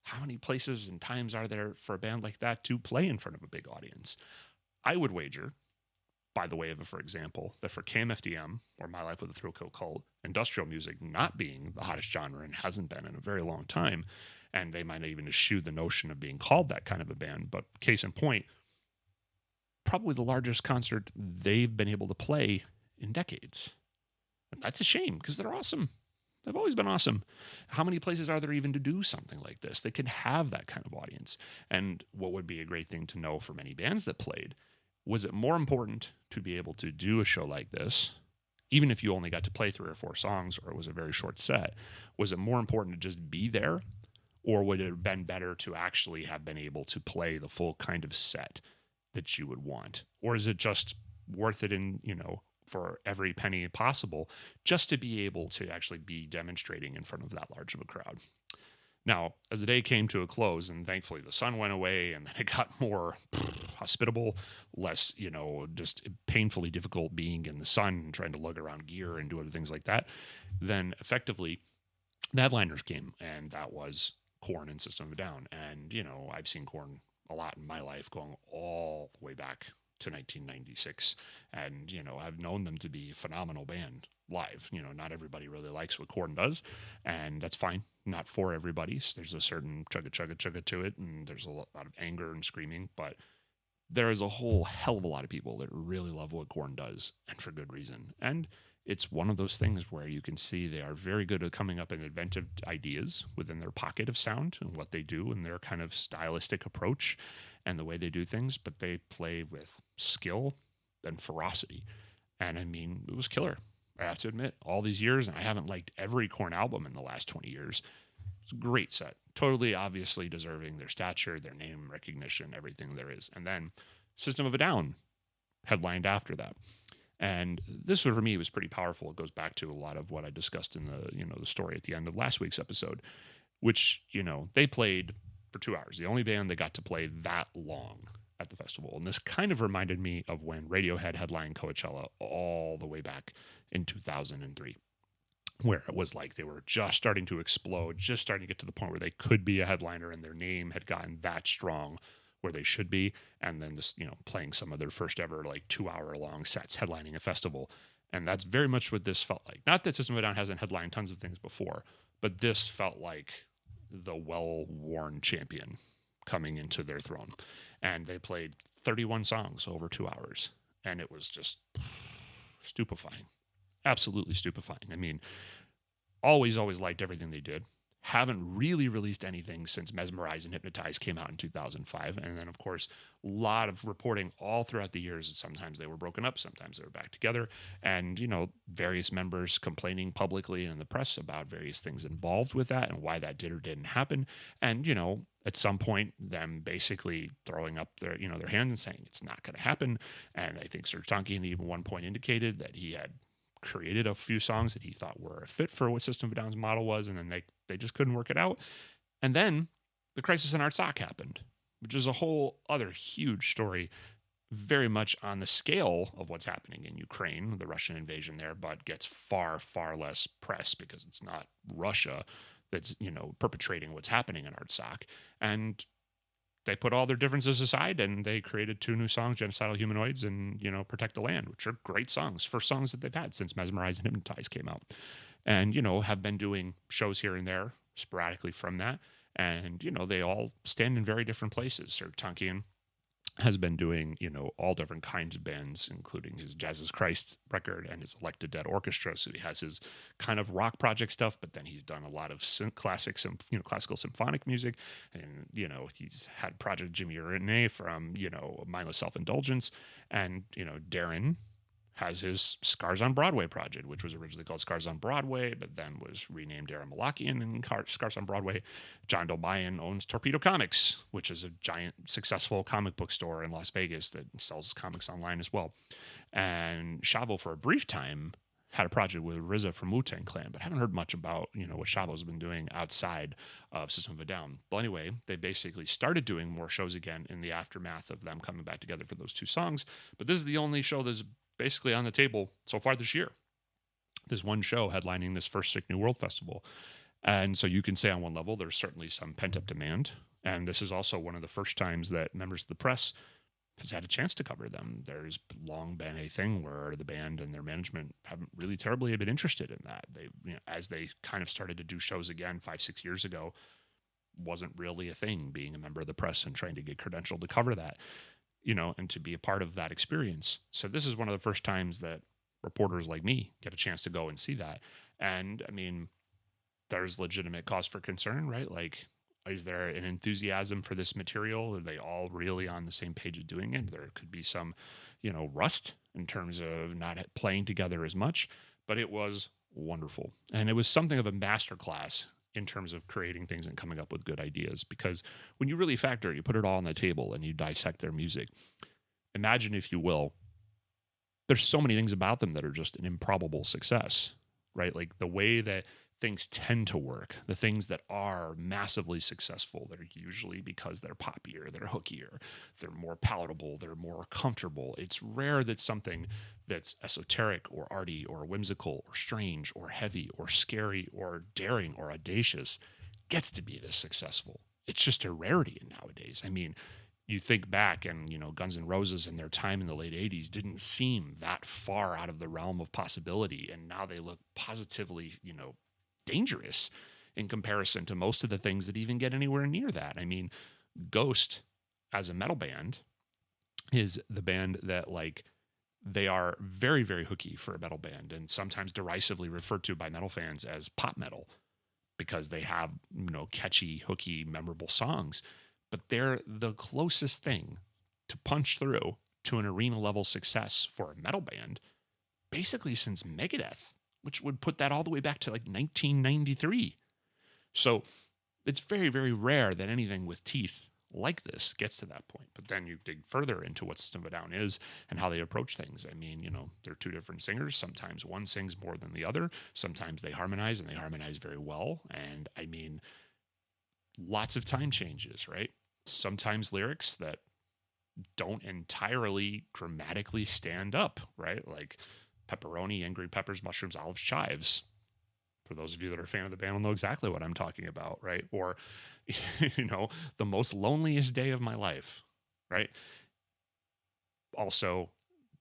How many places and times are there for a band like that to play in front of a big audience? I would wager, by the way of, for example, that for KMFDM or My Life with a Thrill Kill Cult, industrial music not being the hottest genre and hasn't been in a very long time, and they might not even eschew the notion of being called that kind of a band, but case in point, probably the largest concert they've been able to play in decades. And that's a shame because they're awesome. They've always been awesome. How many places are there even to do something like this that can have that kind of audience? And what would be a great thing to know for many bands that played, was it more important to be able to do a show like this, even if you only got to play 3 or 4 songs or it was a very short set? Was it more important to just be there, or would it have been better to actually have been able to play the full kind of set that you would want? Or is it just worth it in, for every penny possible just to be able to actually be demonstrating in front of that large of a crowd? Now, as the day came to a close, and thankfully the sun went away, and then it got more hospitable, less, just painfully difficult being in the sun and trying to lug around gear and do other things like that, then effectively the headliners came, and that was Korn and System of a Down. And, I've seen Korn a lot in my life, going all the way back to 1996. And, I've known them to be a phenomenal band live. Not everybody really likes what Korn does, and that's fine. Not for everybody. There's a certain chugga chugga chugga to it, and there's a lot of anger and screaming, but there is a whole hell of a lot of people that really love what Korn does, and for good reason. And it's one of those things where you can see they are very good at coming up with inventive ideas within their pocket of sound and what they do and their kind of stylistic approach and the way they do things, but they play with skill and ferocity. And I mean, it was killer. I have to admit, all these years, and I haven't liked every Korn album in the last 20 years. It's a great set. Totally, obviously deserving their stature, their name recognition, everything there is. And then System of a Down headlined after that. And this, for me, was pretty powerful. It goes back to a lot of what I discussed in the story at the end of last week's episode, which, they played for 2 hours. The only band that got to play that long at the festival. And this kind of reminded me of when Radiohead headlined Coachella all the way back in 2003, where it was like they were just starting to explode, just starting to get to the point where they could be a headliner and their name had gotten that strong where they should be. And then this, playing some of their first ever like 2 hour long sets, headlining a festival. And that's very much what this felt like. Not that System of a Down hasn't headlined tons of things before, but this felt like the well-worn champion coming into their throne. And they played 31 songs over 2 hours. And it was just stupefying. Absolutely stupefying. I mean, always liked everything they did. Haven't really released anything since Mesmerize and Hypnotize came out in 2005. And then, of course, a lot of reporting all throughout the years. Sometimes they were broken up, sometimes they were back together. And, various members complaining publicly in the press about various things involved with that and why that did or didn't happen. And, at some point, them basically throwing up their, their hands and saying it's not going to happen. And I think Serj Tankian even one point indicated that he had created a few songs that he thought were a fit for what System of a Down's model was, and then they just couldn't work it out. And then the crisis in Artsakh happened, which is a whole other huge story, very much on the scale of what's happening in Ukraine, the Russian invasion there, but gets far, far less press because it's not Russia that's, perpetrating what's happening in Artsakh. And they put all their differences aside and they created 2 new songs, Genocidal Humanoids and, Protect the Land, which are great songs, first songs that they've had since Mesmerize and Hypnotize came out. And, have been doing shows here and there sporadically from that. And, they all stand in very different places. Serj Tankian has been doing, all different kinds of bands, including his Jesus Christ record and his Elected Dead Orchestra. So he has his kind of rock project stuff, but then he's done a lot of classical symphonic music. And, he's had Project Jimmy Renee from, Mindless Self-Indulgence. And, Darren has his Scars on Broadway project, which was originally called Scars on Broadway, but then was renamed Darren Malakian and Scars on Broadway. John Dolmayan owns Torpedo Comics, which is a giant, successful comic book store in Las Vegas that sells comics online as well. And Shavo, for a brief time, had a project with RZA from Wu-Tang Clan, but haven't heard much about, what Shavo's been doing outside of System of a Down. But anyway, they basically started doing more shows again in the aftermath of them coming back together for those 2 songs. But this is the only show that's basically on the table so far this year. There's one show headlining this first Sick New World Festival. And so you can say on one level, there's certainly some pent-up demand. And this is also one of the first times that members of the press has had a chance to cover them. There's long been a thing where the band and their management haven't really terribly been interested in that. They, as they kind of started to do shows again 5-6 years ago, wasn't really a thing, being a member of the press and trying to get credentialed to cover that, and to be a part of that experience. So this is one of the first times that reporters like me get a chance to go and see that. And I mean, there's legitimate cause for concern, right? Like, is there an enthusiasm for this material? Are they all really on the same page of doing it? There could be some, rust in terms of not playing together as much, but it was wonderful. And it was something of a masterclass in terms of creating things and coming up with good ideas. Because when you really factor it, you put it all on the table and you dissect their music. Imagine, if you will, there's so many things about them that are just an improbable success, right? Like the way that things tend to work. The things that are massively successful, they're usually because they're poppier, they're hookier, they're more palatable, they're more comfortable. It's rare that something that's esoteric or arty or whimsical or strange or heavy or scary or daring or audacious gets to be this successful. It's just a rarity nowadays. I mean, you think back and, Guns N' Roses in their time in the late 80s didn't seem that far out of the realm of possibility. And now they look positively, dangerous in comparison to most of the things that even get anywhere near that. I mean, Ghost as a metal band is the band that, like, they are very, very hooky for a metal band and sometimes derisively referred to by metal fans as pop metal because they have, catchy, hooky, memorable songs. But they're the closest thing to punch through to an arena level success for a metal band basically since Megadeth, which would put that all the way back to like 1993. So it's very, very rare that anything with teeth like this gets to that point. But then you dig further into what System of a Down is and how they approach things. I mean, they're two different singers. Sometimes one sings more than the other. Sometimes they harmonize, and they harmonize very well. And I mean, lots of time changes, right? Sometimes lyrics that don't entirely grammatically stand up, right? Like pepperoni, angry peppers, mushrooms, olives, chives. For those of you that are a fan of the band will know exactly what I'm talking about, right? Or, the most loneliest day of my life, right? Also,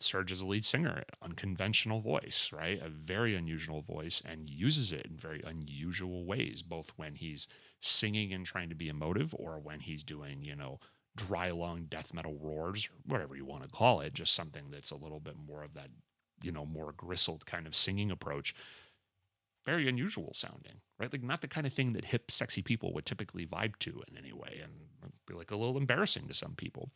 Serge is a lead singer, unconventional voice, right? A very unusual voice, and uses it in very unusual ways, both when he's singing and trying to be emotive or when he's doing, dry, long death metal roars, or whatever you want to call it, just something that's a little bit more of that, more gristled kind of singing approach. Very unusual sounding, right? Like not the kind of thing that hip, sexy people would typically vibe to in any way, and be like a little embarrassing to some people.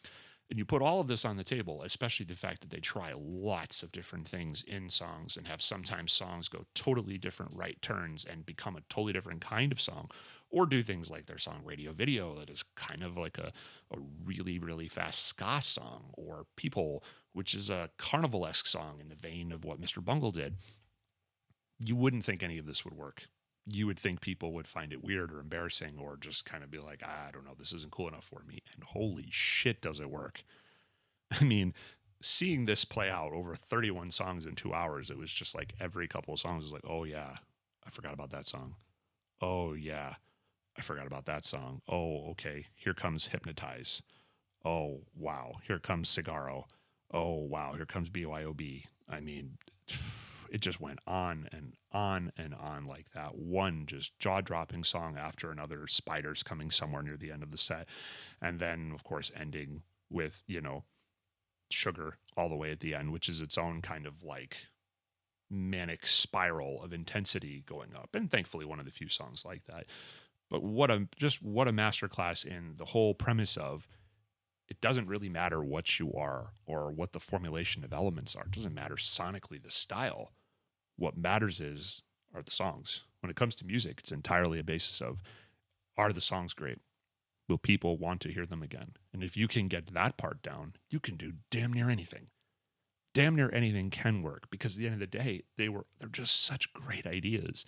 And you put all of this on the table, especially the fact that they try lots of different things in songs and have sometimes songs go totally different right turns and become a totally different kind of song, or do things like their song Radio Video that is kind of like a really, really fast ska song, or People, which is a carnival-esque song in the vein of what Mr. Bungle did. You wouldn't think any of this would work. You would think people would find it weird or embarrassing or just kind of be like, I don't know, this isn't cool enough for me. And holy shit, does it work. I mean, seeing this play out over 31 songs in 2 hours, it was just like every couple of songs was like, oh yeah, I forgot about that song. Oh yeah, I forgot about that song. Oh, okay, here comes Hypnotize. Oh, wow, here comes Cigarro. Oh, wow, here comes BYOB. I mean, it just went on and on and on like that. One just jaw-dropping song after another, spiders coming somewhere near the end of the set. And then, of course, ending with, Sugar all the way at the end, which is its own kind of like manic spiral of intensity going up. And thankfully, one of the few songs like that. But what a masterclass in the whole premise of, it doesn't really matter what you are or what the formulation of elements are. It doesn't matter sonically the style. What matters are the songs. When it comes to music, it's entirely a basis of, are the songs great? Will people want to hear them again? And if you can get that part down, you can do damn near anything. Damn near anything can work, because at the end of the day, they're just such great ideas.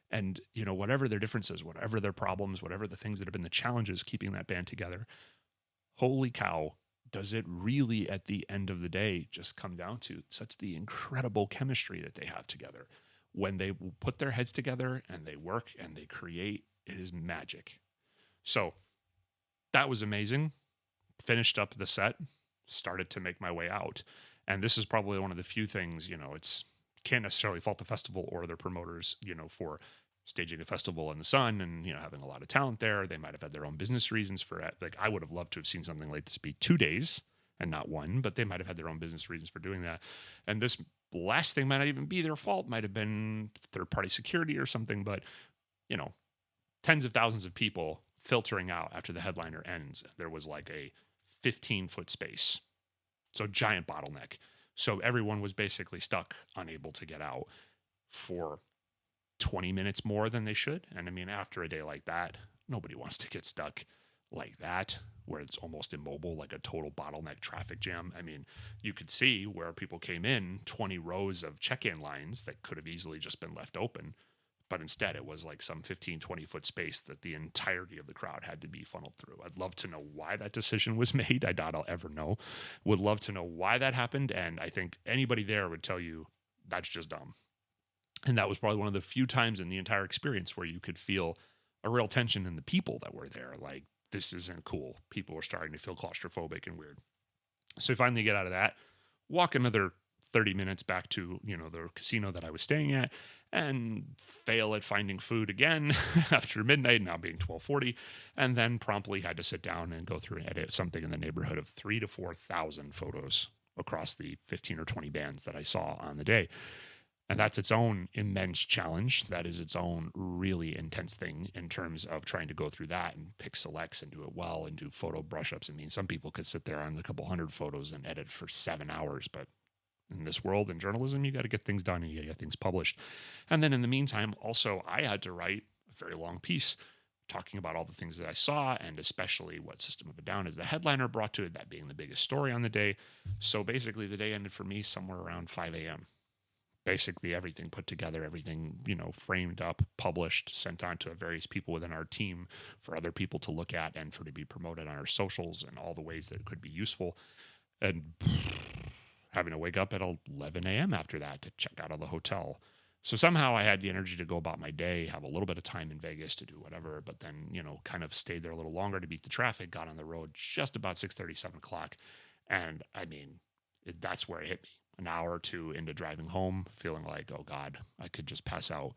And, whatever their differences, whatever their problems, whatever the things that have been the challenges keeping that band together, holy cow, does it really at the end of the day just come down to such the incredible chemistry that they have together. When they put their heads together and they work and they create, it is magic. So that was amazing. Finished up the set, started to make my way out. And this is probably one of the few things, it's can't necessarily fault the festival or their promoters, for staging a festival in the sun and, having a lot of talent there. They might have had their own business reasons for it. Like, I would have loved to have seen something like this be 2 days and not one, but they might have had their own business reasons for doing that. And this last thing might not even be their fault, might have been third-party security or something, but, tens of thousands of people filtering out after the headliner ends. There was like a 15-foot space. So giant bottleneck. So everyone was basically stuck, unable to get out for 20 minutes more than they should. And I mean, after a day like that, nobody wants to get stuck like that, where it's almost immobile, like a total bottleneck traffic jam. I mean, you could see where people came in, 20 rows of check-in lines that could have easily just been left open. But instead, it was like some 15, 20-foot space that the entirety of the crowd had to be funneled through. I'd love to know why that decision was made. I doubt I'll ever know. Would love to know why that happened. And I think anybody there would tell you that's just dumb. And that was probably one of the few times in the entire experience where you could feel a real tension in the people that were there. Like, this isn't cool. People were starting to feel claustrophobic and weird. So we finally get out of that, walk another 30 minutes back to, the casino that I was staying at, and fail at finding food again after midnight, now being 12:40, and then promptly had to sit down and go through and edit something in the neighborhood of 3,000 to 4,000 photos across the 15 or 20 bands that I saw on the day. And that's its own immense challenge. That is its own really intense thing in terms of trying to go through that and pick selects and do it well and do photo brush ups. I mean, some people could sit there on a couple hundred photos and edit for 7 hours, but in this world, in journalism, you got to get things done and you got to get things published. And then in the meantime, also, I had to write a very long piece talking about all the things that I saw and especially what System of a Down is the headliner brought to it, that being the biggest story on the day. So basically, the day ended for me somewhere around 5 a.m. Basically everything put together, everything, framed up, published, sent on to various people within our team for other people to look at and for to be promoted on our socials and all the ways that it could be useful. And having to wake up at 11 a.m. after that to check out of the hotel. So somehow I had the energy to go about my day, have a little bit of time in Vegas to do whatever, but then, kind of stayed there a little longer to beat the traffic, got on the road just about 6:30, 7 o'clock. And I mean, that's where it hit me. An hour or two into driving home, feeling like, oh God, I could just pass out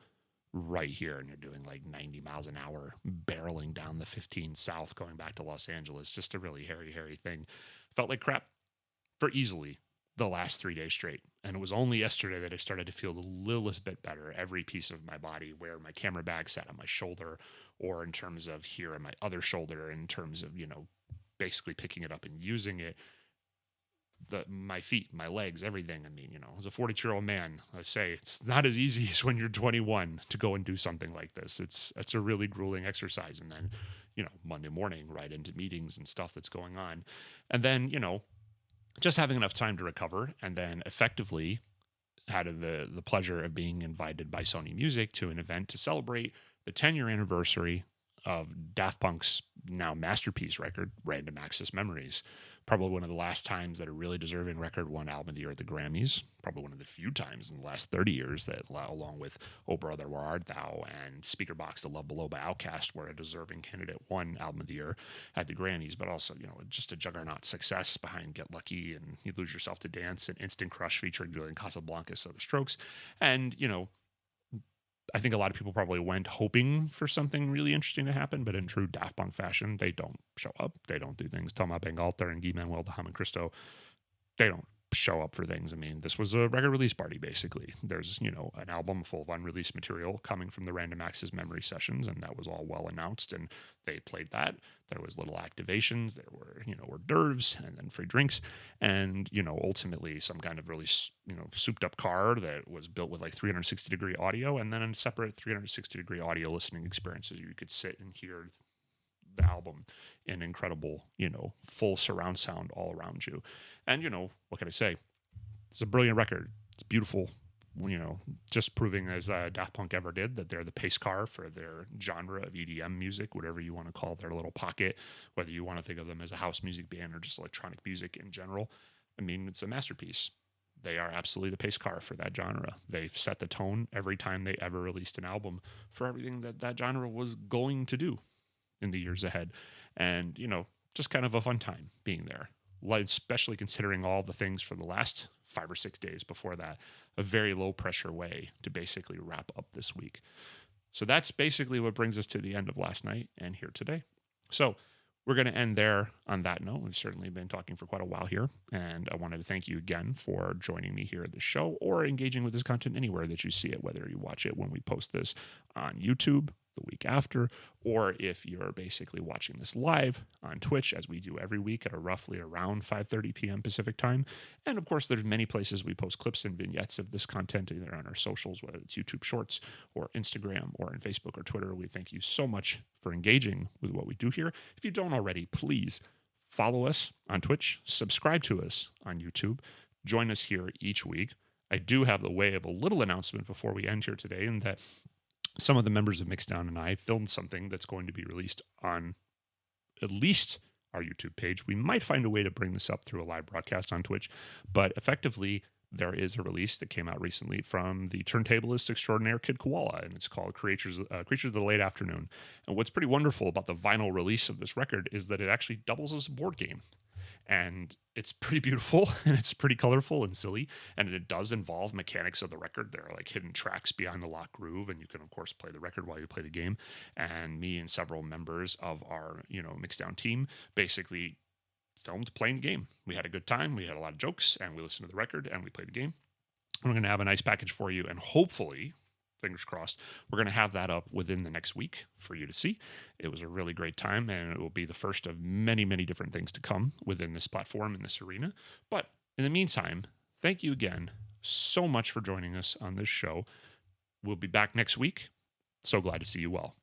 right here. And you're doing like 90 miles an hour, barreling down the 15 south, going back to Los Angeles. Just a really hairy thing. Felt like crap for easily the last 3 days straight. And it was only yesterday that I started to feel the littlest bit better. Every piece of my body, where my camera bag sat on my shoulder, or in terms of here on my other shoulder, in terms of, basically picking it up and using it. My feet, my legs, everything. I mean, as a 42-year-old man, I say it's not as easy as when you're 21 to go and do something like this. It's a really grueling exercise. And then, Monday morning, right into meetings and stuff that's going on. And then, just having enough time to recover, and then effectively had the pleasure of being invited by Sony Music to an event to celebrate the 10-year anniversary of Daft Punk's now masterpiece record, Random Access Memories. Probably one of the last times that a really deserving record won Album of the Year at the Grammys. Probably one of the few times in the last 30 years that, along with Oh Brother, Where Art Thou and Speakerboxxx, The Love Below by Outkast, where a deserving candidate won Album of the Year at the Grammys, but also, just a juggernaut success behind Get Lucky and You Lose Yourself to Dance and Instant Crush featuring Julian Casablancas of The Strokes. And, I think a lot of people probably went hoping for something really interesting to happen, but in true Daft Punk fashion, they don't show up. They don't do things. Thomas Bangalter and Guy Manuel de Hammond Cristo, they don't show up for things. I mean, this was a record release party, basically. There's, an album full of unreleased material coming from the Random Access Memory sessions, and that was all well announced, and they played that. There was little activations, there were, hors d'oeuvres, and then free drinks, and, ultimately some kind of really, souped up car that was built with like 360-degree audio, and then a separate 360-degree audio listening experiences. You could sit and hear the album in incredible, full surround sound all around you. And, what can I say? It's a brilliant record. It's beautiful, just proving, as Daft Punk ever did, that they're the pace car for their genre of EDM music, whatever you want to call their little pocket, whether you want to think of them as a house music band or just electronic music in general. I mean, it's a masterpiece. They are absolutely the pace car for that genre. They've set the tone every time they ever released an album for everything that genre was going to do in the years ahead. And, just kind of a fun time being there, especially considering all the things for the last 5 or 6 days before that, a very low pressure way to basically wrap up this week. So that's basically what brings us to the end of last night and here today. So we're going to end there on that note. We've certainly been talking for quite a while here, and I wanted to thank you again for joining me here at the show or engaging with this content anywhere that you see it, whether you watch it when we post this on YouTube the week after, or if you're basically watching this live on Twitch, as we do every week at roughly around 5:30 p.m. Pacific time. And of course, there's many places we post clips and vignettes of this content, either on our socials, whether it's YouTube Shorts or Instagram or on Facebook or Twitter. We thank you so much for engaging with what we do here. If you don't already, please follow us on Twitch, subscribe to us on YouTube, join us here each week. I do have the way of a little announcement before we end here today, in that some of the members of Mixdown and I filmed something that's going to be released on at least our YouTube page. We might find a way to bring this up through a live broadcast on Twitch, but effectively, there is a release that came out recently from the turntablist extraordinaire Kid Koala, and it's called Creatures of the Late Afternoon. And what's pretty wonderful about the vinyl release of this record is that it actually doubles as a board game. And it's pretty beautiful and it's pretty colorful and silly. And it does involve mechanics of the record. There are like hidden tracks behind the lock groove, and you can, of course, play the record while you play the game. And me and several members of our, Mixdown team basically filmed playing the game. We had a good time. We had a lot of jokes, and we listened to the record and we played the game. And we're going to have a nice package for you, and hopefully, fingers crossed, we're going to have that up within the next week for you to see. It was a really great time, and it will be the first of many, many different things to come within this platform, in this arena. But in the meantime, thank you again so much for joining us on this show. We'll be back next week. So glad to see you well.